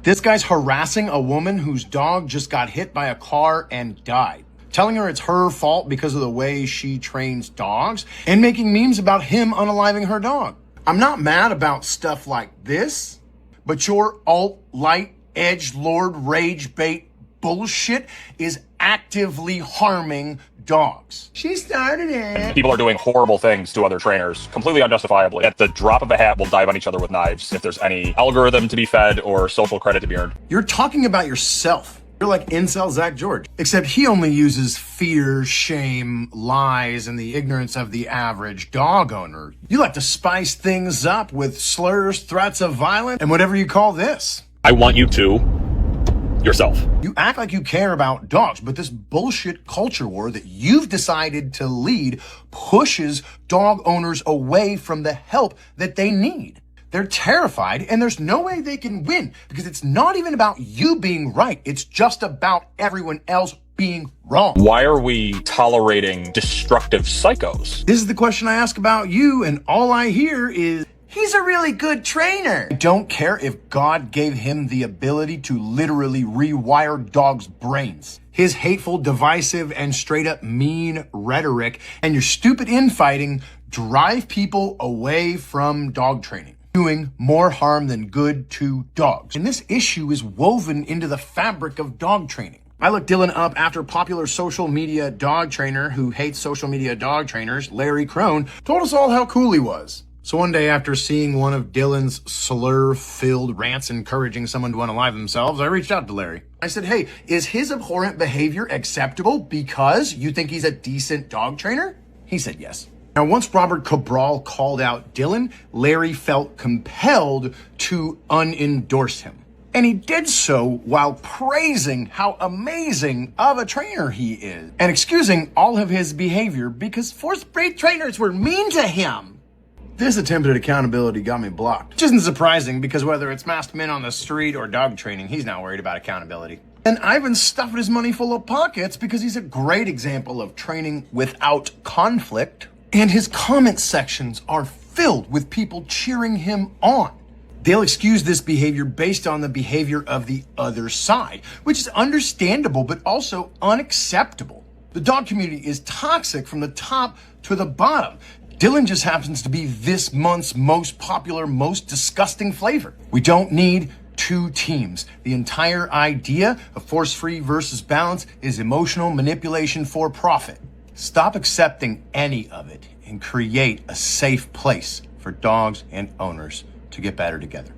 This guy's harassing a woman whose dog just got hit by a car and died, telling her it's her fault because of the way she trains dogs, and making memes about him unaliving her dog. I'm not mad about stuff like this, but your alt-light, edgelord, rage bait bullshit is actively harming dogs. She started it. People are doing horrible things to other trainers, completely unjustifiably. At the drop of a hat, we'll dive on each other with knives if there's any algorithm to be fed or social credit to be earned. You're talking about yourself. You're like incel Zach George, except he only uses fear, shame, lies, and the ignorance of the average dog owner. You like to spice things up with slurs, threats of violence, and whatever you call this. I want you to yourself. You act like you care about dogs, but this bullshit culture war that you've decided to lead pushes dog owners away from the help that they need. They're terrified, and there's no way they can win because it's not even about you being right. It's just about everyone else being wrong. Why are we tolerating destructive psychos? This is the question I ask about you, and all I hear is, he's a really good trainer. I don't care if God gave him the ability to literally rewire dogs' brains. His hateful, divisive, and straight up mean rhetoric and your stupid infighting drive people away from dog training, doing more harm than good to dogs. And this issue is woven into the fabric of dog training. I looked Dylan up after popular social media dog trainer who hates social media dog trainers, Larry Crone, told us all how cool he was. So one day after seeing one of Dylan's slur-filled rants encouraging someone to unalive themselves, I reached out to Larry. I said, hey, is his abhorrent behavior acceptable because you think he's a decent dog trainer? He said yes. Now, once Robert Cabral called out Dylan, Larry felt compelled to unendorse him. And he did so while praising how amazing of a trainer he is and excusing all of his behavior because fourth grade trainers were mean to him. This attempt at accountability got me blocked, which isn't surprising because whether it's masked men on the street or dog training, he's not worried about accountability. And Ivan stuffed his money full of pockets because he's a great example of training without conflict. And his comment sections are filled with people cheering him on. They'll excuse this behavior based on the behavior of the other side, which is understandable, but also unacceptable. The dog community is toxic from the top to the bottom. Dylan just happens to be this month's most popular, most disgusting flavor. We don't need two teams. The entire idea of force-free versus balance is emotional manipulation for profit. Stop accepting any of it and create a safe place for dogs and owners to get better together.